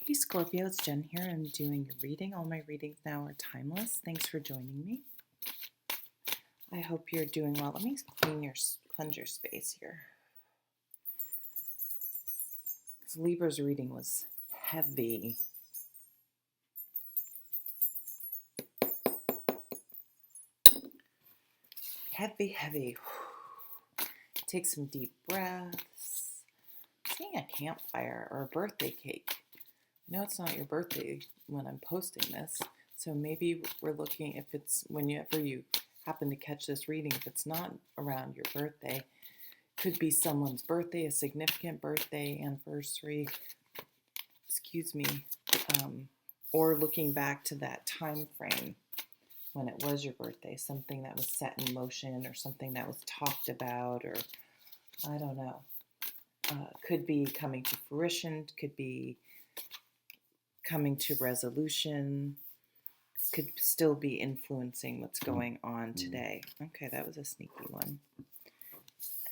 Hey Scorpio, it's Jen here. I'm doing your reading. All my readings now are timeless. Thanks for joining me. I hope you're doing well. Let me cleanse your space here. Because Libra's reading was heavy. Heavy. Take some deep breaths. Seeing a campfire or a birthday cake. I know it's not your birthday when I'm posting this, so maybe we're looking, if it's whenever you happen to catch this reading, if it's not around your birthday, could be someone's birthday, a significant birthday, anniversary, or looking back to that time frame when it was your birthday, something that was set in motion or something that was talked about, or I don't know. Could be coming to fruition, could be coming to resolution, could still be influencing what's going on today. Okay, that was a sneaky one.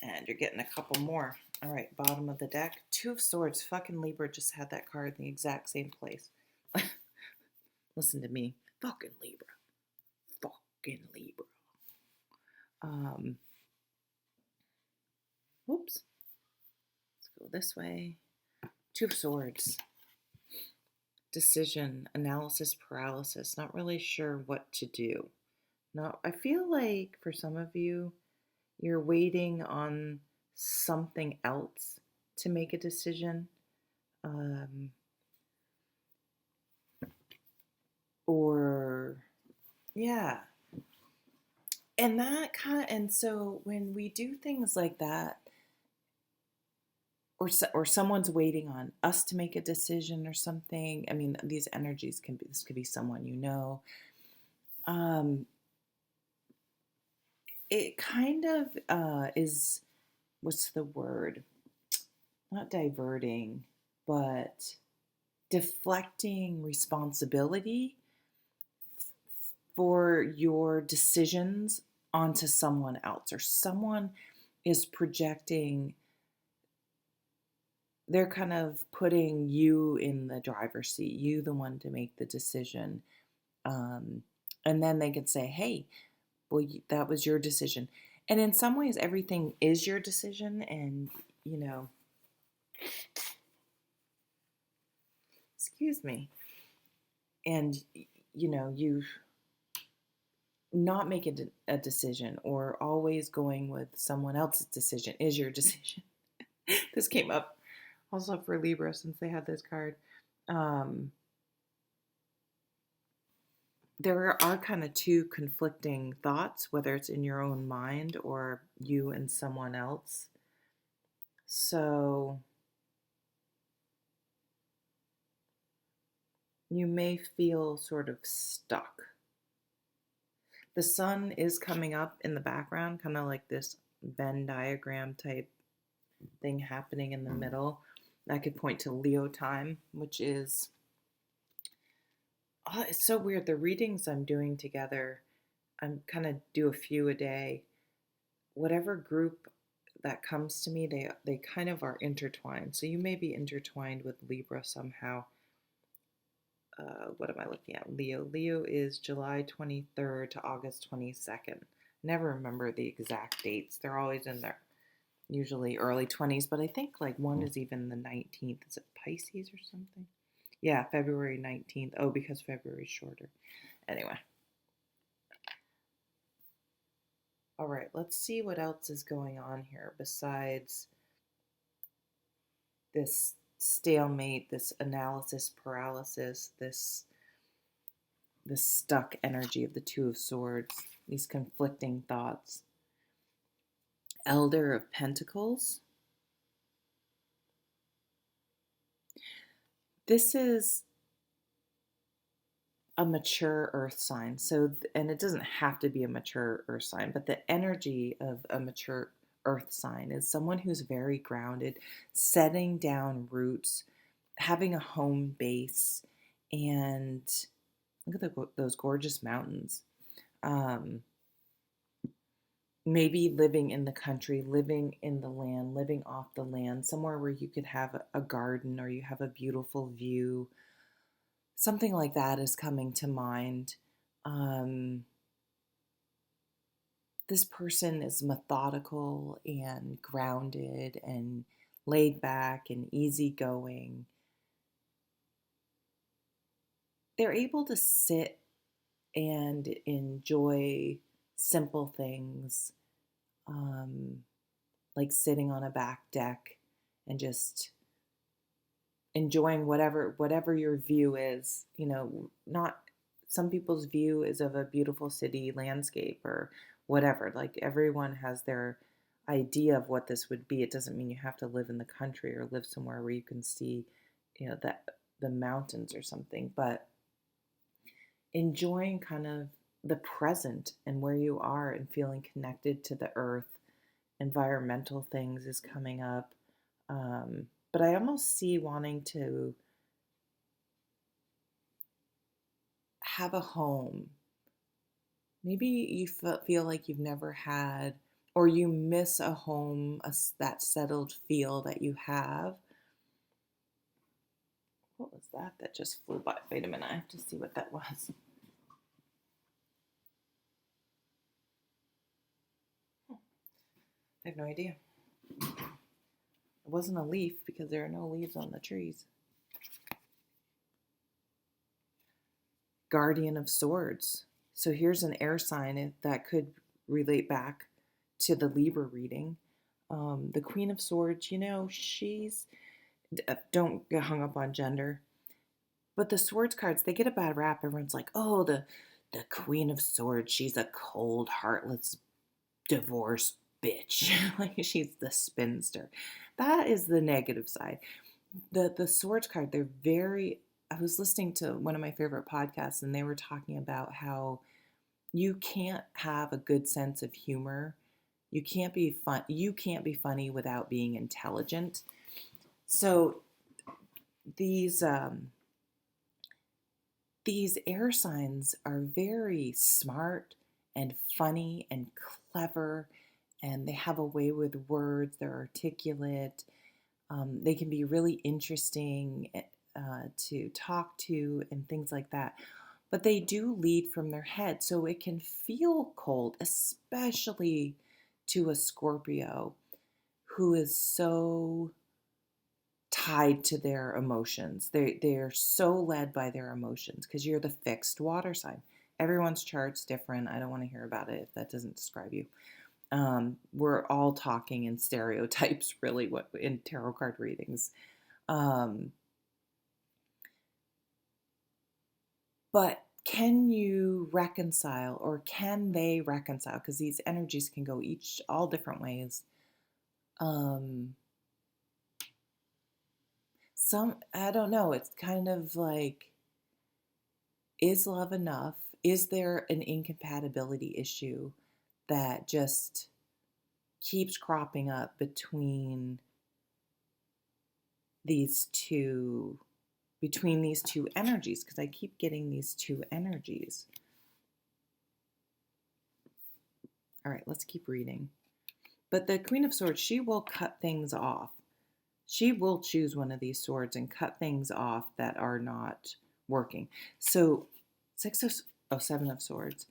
And you're getting a couple more. All right, bottom of the deck. Two of Swords. Fucking Libra just had that card in the exact same place. Listen to me. Fucking Libra. Whoops. Let's go this way. Two of Swords. Decision, analysis, paralysis. Not really sure what to do. I feel like for some of you, you're waiting on something else to make a decision. And so when we do things like that, or someone's waiting on us to make a decision or something. I mean, these energies this could be someone you know. It kind of is, what's the word? Not diverting, but deflecting responsibility for your decisions onto someone else, or someone is projecting. They're kind of putting you in the driver's seat, you the one to make the decision. And then they could say, hey, well, that was your decision. And in some ways, everything is your decision. And, excuse me. And, you not making a decision or always going with someone else's decision is your decision. This came up also for Libra since they had this card. There are kind of two conflicting thoughts, whether it's in your own mind or you and someone else. So you may feel sort of stuck. The sun is coming up in the background, kind of like this Venn diagram type thing happening in the middle. That could point to Leo time, which is, it's so weird. The readings I'm doing together, I'm kind of do a few a day. Whatever group that comes to me, they kind of are intertwined. So you may be intertwined with Libra somehow. What am I looking at? Leo is July 23rd to August 22nd. Never remember the exact dates. They're always in there, usually early 20s, but I think like one is even the 19th. Is it Pisces or something? Yeah, February 19th. Oh, because February's shorter. Anyway. All right, let's see what else is going on here besides this stalemate, this analysis paralysis, this stuck energy of the Two of Swords, these conflicting thoughts. Elder of Pentacles. This is a mature earth sign. And it doesn't have to be a mature earth sign, but the energy of a mature earth sign is someone who's very grounded, setting down roots, having a home base, and look at those gorgeous mountains. maybe living in the country, living in the land, living off the land, somewhere where you could have a garden or you have a beautiful view. Something like that is coming to mind. Um, this person is methodical and grounded and laid back and easygoing. They're able to sit and enjoy simple things, um, like sitting on a back deck and just enjoying whatever your view is. Not some people's view is of a beautiful city landscape or whatever. Like everyone has their idea of what this would be. It doesn't mean you have to live in the country or live somewhere where you can see, that the mountains or something, but enjoying kind of the present and where you are and feeling connected to the earth. Environmental things is coming up. But I almost see wanting to have a home. Maybe you feel like you've never had, or you miss a home, that settled feel that you have. What was that just flew by? Wait a minute, I have to see what that was. I have no idea. It wasn't a leaf because there are no leaves on the trees. Guardian of Swords. So here's an air sign that could relate back to the Libra reading. The Queen of Swords, she's, don't get hung up on gender, but the Swords cards, they get a bad rap. Everyone's like, oh, the Queen of Swords, she's a cold, heartless, divorced bitch. Like she's the spinster. That is the negative side. The Swords card, they're very, I was listening to one of my favorite podcasts and they were talking about how you can't have a good sense of humor. You can't be funny without being intelligent. So these air signs are very smart and funny and clever, and they have a way with words. They're articulate. They can be really interesting to talk to and things like that. But they do lead from their head, so it can feel cold, especially to a Scorpio who is so tied to their emotions. They're so led by their emotions because you're the fixed water sign. Everyone's chart's different. I don't want to hear about it if that doesn't describe you. We're all talking in stereotypes, really, what in tarot card readings. But can you reconcile, or can they reconcile? Because these energies can go all different ways. I don't know. It's kind of like, is love enough? Is there an incompatibility issue that just keeps cropping up between these two energies? Because I keep getting these two energies. All right, let's keep reading. But the Queen of Swords, she will cut things off. She will choose one of these swords and cut things off that are not working. So 7 of Swords.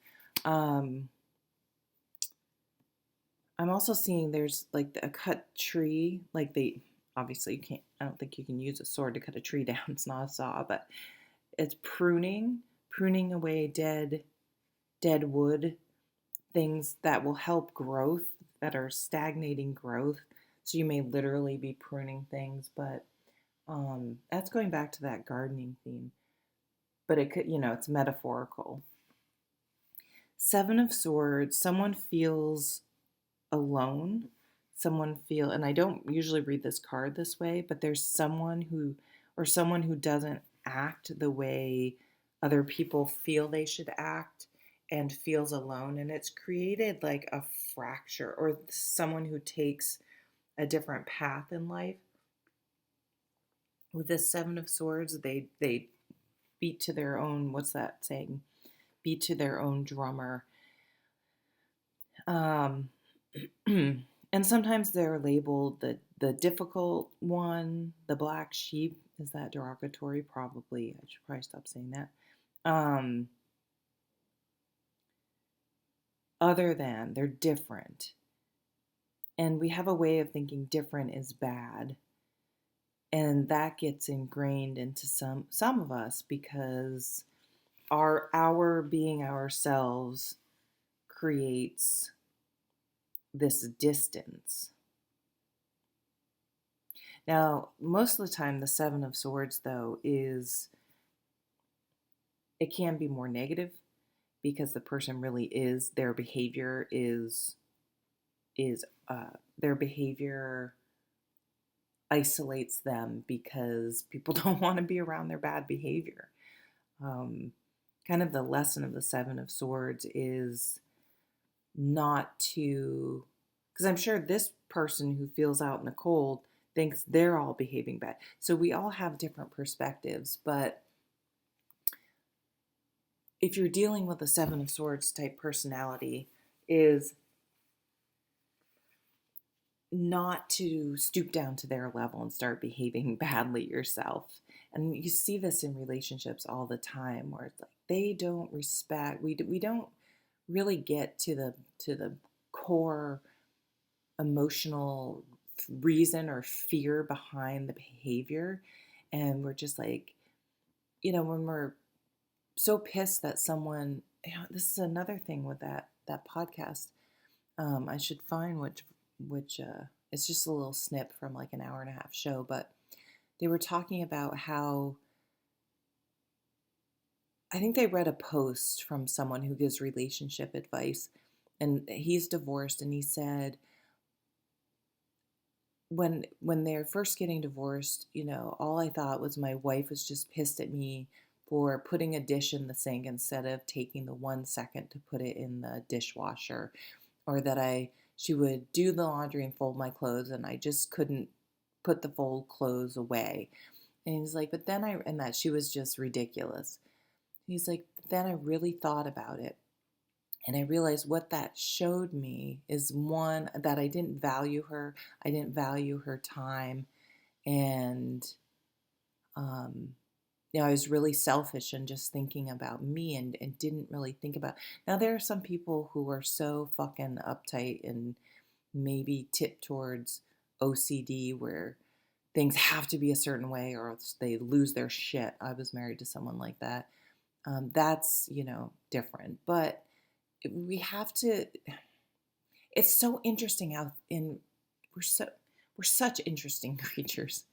I'm also seeing there's like a cut tree. Like obviously you can't, I don't think you can use a sword to cut a tree down. It's not a saw, but it's pruning away dead wood, things that will help growth, that are stagnating growth. So you may literally be pruning things, but that's going back to that gardening theme. But it could, it's metaphorical. 7 of Swords, someone feels alone. And I don't usually read this card this way, but there's someone who doesn't act the way other people feel they should act and feels alone. And it's created like a fracture, or someone who takes a different path in life. With this 7 of Swords, they beat to their own, what's that saying? Beat to their own drummer. And sometimes they're labeled the difficult one, the black sheep. Is that derogatory? Probably. I should probably stop saying that. Um, Other than, they're different. And we have a way of thinking different is bad. And that gets ingrained into some of us because our being ourselves creates this distance. Now, most of the time, the Seven of Swords, though, it can be more negative because the person really is, their behavior is their behavior isolates them because people don't want to be around their bad behavior. Kind of the lesson of the Seven of Swords is not to, because I'm sure this person who feels out in the cold thinks they're all behaving bad. So we all have different perspectives, but if you're dealing with a Seven of Swords type personality, is not to stoop down to their level and start behaving badly yourself. And you see this in relationships all the time where it's like they don't respect, we don't really get to the core emotional reason or fear behind the behavior. And we're just like, when we're so pissed that someone, this is another thing with that podcast. I should find which it's just a little snip from like an hour and a half show, but they were talking about how, I think they read a post from someone who gives relationship advice, and he's divorced, and he said when they're first getting divorced, all I thought was my wife was just pissed at me for putting a dish in the sink instead of taking the 1 second to put it in the dishwasher, or that she would do the laundry and fold my clothes and I just couldn't put the fold clothes away. And he's like, but then and that she was just ridiculous. He's like, then I really thought about it. And I realized what that showed me is, one, that I didn't value her. I didn't value her time. And, I was really selfish and just thinking about me and didn't really think about. Now, there are some people who are so fucking uptight and maybe tip towards OCD where things have to be a certain way or else they lose their shit. I was married to someone like that. That's, different. But we have to, it's so interesting how we're such interesting creatures.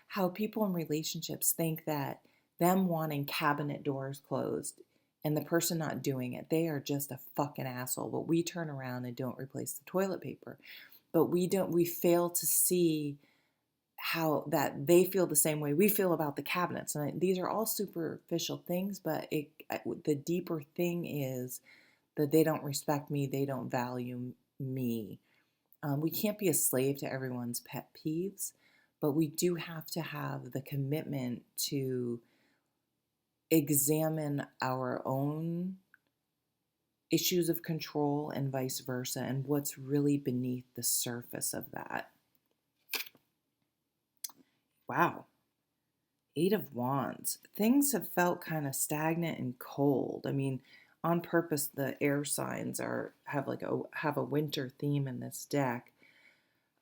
How people in relationships think that them wanting cabinet doors closed and the person not doing it, they are just a fucking asshole. But we turn around and don't replace the toilet paper. But we fail to see how that they feel the same way we feel about the cabinets. And these are all superficial things, but the deeper thing is that they don't respect me, they don't value me. We can't be a slave to everyone's pet peeves, but we do have to have the commitment to examine our own issues of control and vice versa, and what's really beneath the surface of that. Wow. Eight of Wands. Things have felt kind of stagnant and cold. I mean, on purpose, the air signs have a winter theme in this deck.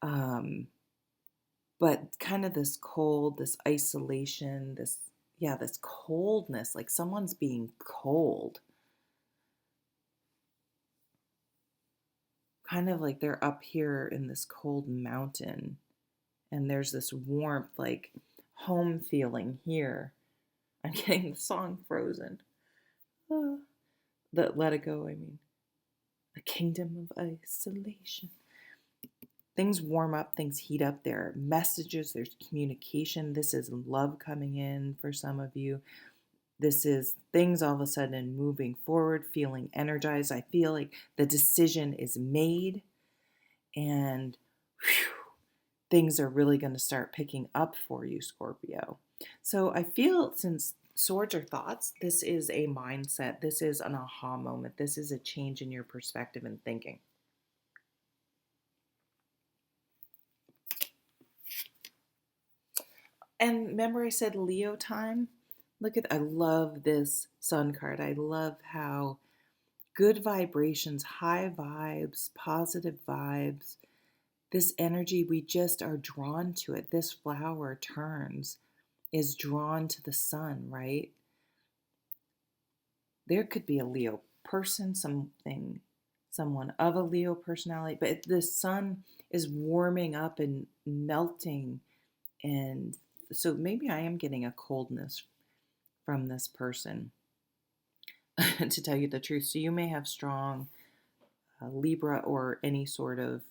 But kind of this cold, this isolation, this coldness, like someone's being cold. Kind of like they're up here in this cold mountain and there's this warmth, like home feeling here. I'm getting the song Frozen. Let It Go, I mean. A kingdom of isolation. Things warm up, things heat up. There are messages, there's communication. This is love coming in for some of you. This is things all of a sudden moving forward, feeling energized. I feel like the decision is made and things are really going to start picking up for you, Scorpio. So I feel, since swords are thoughts, this is a mindset. This is an aha moment. This is a change in your perspective and thinking. And remember I said Leo time? Look at, I love this sun card. I love how good vibrations, high vibes, positive vibes, this energy, we just are drawn to it. This flower turns, is drawn to the sun, right? There could be a Leo person, someone of a Leo personality, but the sun is warming up and melting. And so maybe I am getting a coldness from this person, to tell you the truth. So you may have strong Libra or any sort of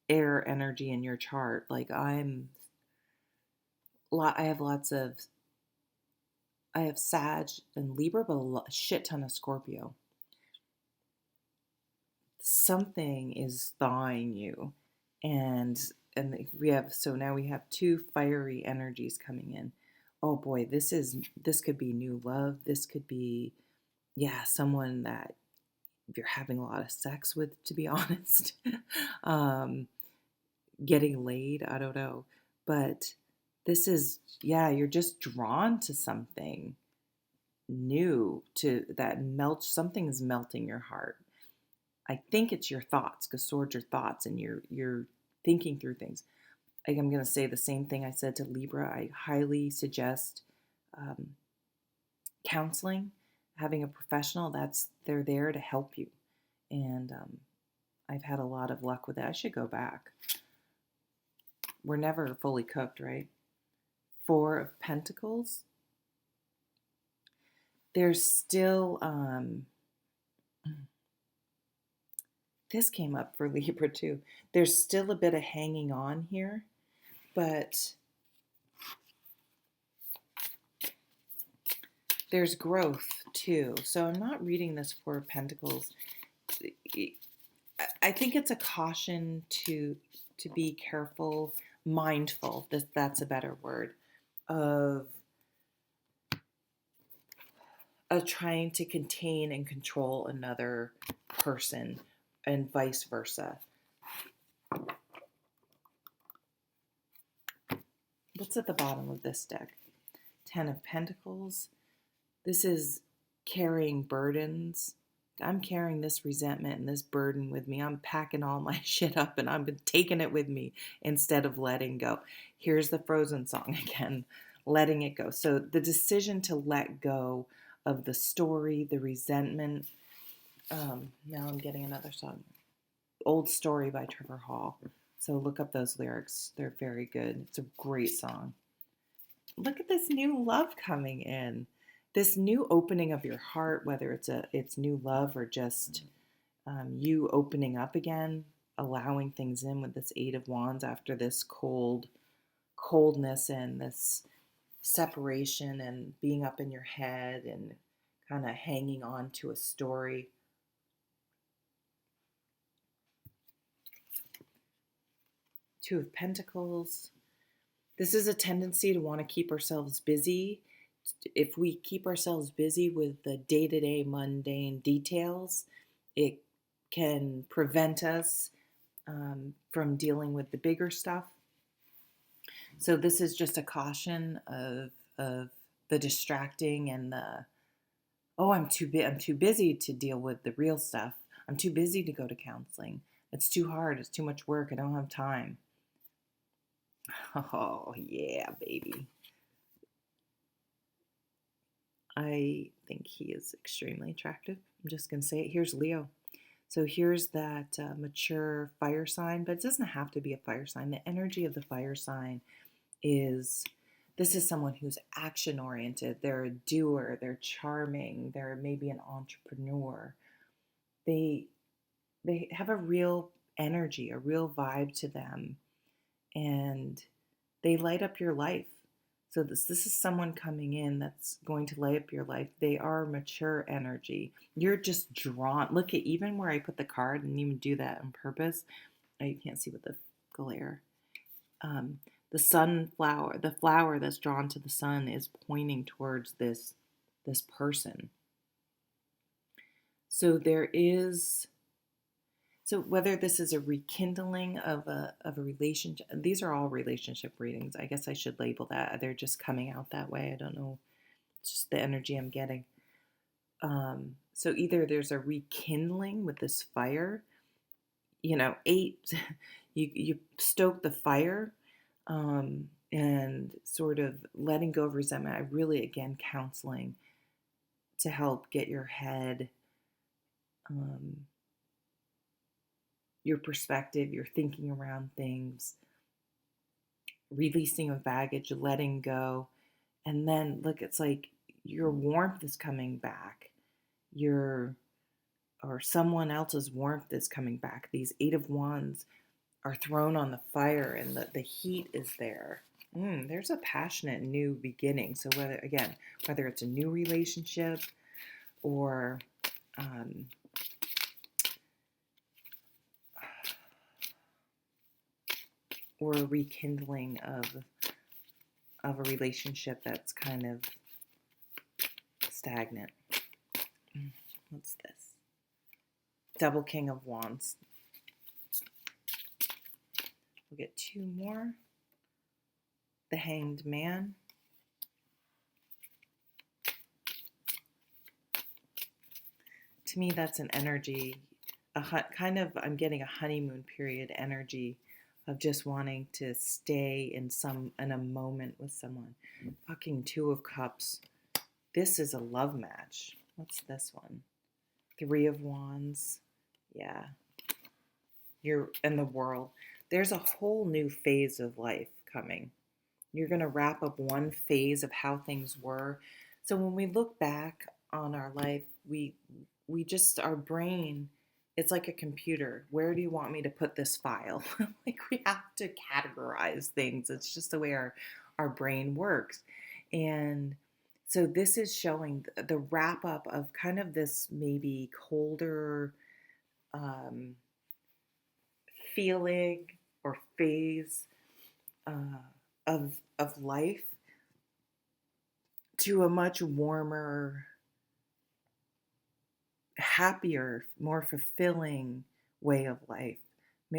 air energy in your chart. Like I have lots of, I have Sag and Libra, but a shit ton of Scorpio. Something is thawing you, and we have, so now we have two fiery energies coming in. Oh boy, this could be new love. This could be, yeah, someone that you're having a lot of sex with, to be honest. Getting laid, I don't know. But this is, yeah, you're just drawn to something new, to that melts, something is melting your heart. I think it's your thoughts, because swords are thoughts, and you're thinking through things. I'm going to say the same thing I said to Libra. I highly suggest um, counseling, having a professional. They're there to help you, and I've had a lot of luck with it. I should go back. We're never fully cooked, right? Four of Pentacles. There's still this came up for Libra too. There's still a bit of hanging on here, but there's growth too. So I'm not reading this Four of Pentacles. I think it's a caution to be careful, mindful. That's a better word, of trying to contain and control another person, and vice versa. What's at the bottom of this deck? Ten of Pentacles. This is carrying burdens. I'm carrying this resentment and this burden with me. I'm packing all my shit up and I'm taking it with me instead of letting go. Here's the Frozen song again, letting it go. So the decision to let go of the story, the resentment. Now I'm getting another song. Old Story by Trevor Hall. So look up those lyrics. They're very good. It's a great song. Look at this new love coming in. This new opening of your heart, whether it's new love or just you opening up again, allowing things in with this Eight of Wands after this coldness and this separation and being up in your head and kind of hanging on to a story. Two of Pentacles. This is a tendency to want to keep ourselves busy. If we keep ourselves busy with the day-to-day mundane details, it can prevent us from dealing with the bigger stuff. So this is just a caution of the distracting and the, oh, I'm too busy to deal with the real stuff. I'm too busy to go to counseling. It's too hard. It's too much work. I don't have time. Oh, yeah, baby. I think he is extremely attractive. I'm just going to say it. Here's Leo. So here's that mature fire sign, but it doesn't have to be a fire sign. The energy of the fire sign is, this is someone who's action oriented. They're a doer. They're charming. They're maybe an entrepreneur. They have a real energy, a real vibe to them, and they light up your life. So this is someone coming in that's going to light up your life. They are mature energy. You're just drawn. Look at even where I put the card, and even do that on purpose. Oh, you can't see with the glare. The sunflower, the flower that's drawn to the sun, is pointing towards this person. So there is So whether this is a rekindling of a relationship, these are all relationship readings. I guess I should label that. They're just coming out that way. I don't know. It's just the energy I'm getting. So either there's a rekindling with this fire, you know, eight, you stoke the fire, and sort of letting go of resentment. I really, again, counseling to help get your head, your perspective, your thinking around things, releasing of baggage, letting go. And then look, it's like your warmth is coming back. Or someone else's warmth is coming back. These Eight of Wands are thrown on the fire and the heat is there. There's a passionate new beginning. So whether it's a new relationship or a rekindling of a relationship that's kind of stagnant. What's this? Double King of Wands. We'll get two more. The Hanged Man. To me, that's an energy, I'm getting a honeymoon period energy of just wanting to stay in a moment with someone. Fucking Two of Cups. This is a love match. What's this one? Three of Wands. Yeah. You're in the world. There's a whole new phase of life coming. You're going to wrap up one phase of how things were. So when we look back on our life, we our brain, it's like a computer. Where do you want me to put this file? Like we have to categorize things. It's just the way our brain works. And so this is showing the wrap up of kind of this maybe colder feeling or phase of life to a much warmer, happier, more fulfilling way of life.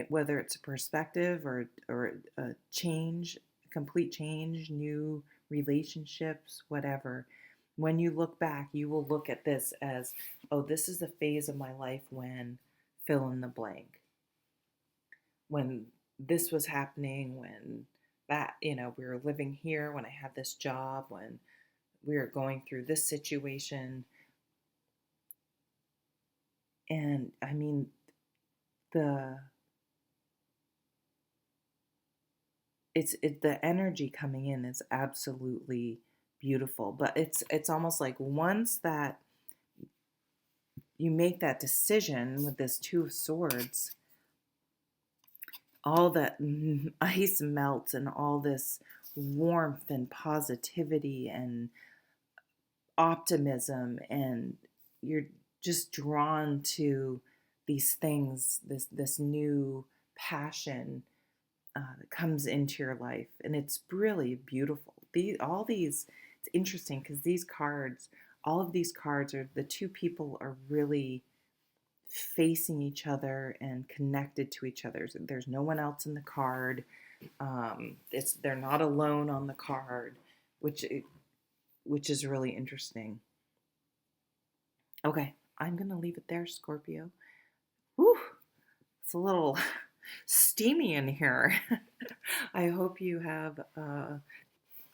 Whether it's a perspective or a change, complete change, new relationships, whatever. When you look back, you will look at this as, oh, this is the phase of my life when fill in the blank. When this was happening, when that, we were living here, when I had this job, when we were going through this situation. And I mean, the energy coming in is absolutely beautiful, but it's almost like once that you make that decision with this Two of Swords, all that ice melts and all this warmth and positivity and optimism, and you're just drawn to these things, this new passion that comes into your life, and it's really beautiful. It's interesting because all of these cards are the two people are really facing each other and connected to each other. There's no one else in the card. They're not alone on the card, which is really interesting. Okay, I'm gonna leave it there, Scorpio. Whew, it's a little steamy in here. I hope you have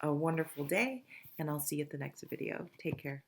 a wonderful day, and I'll see you at the next video. Take care.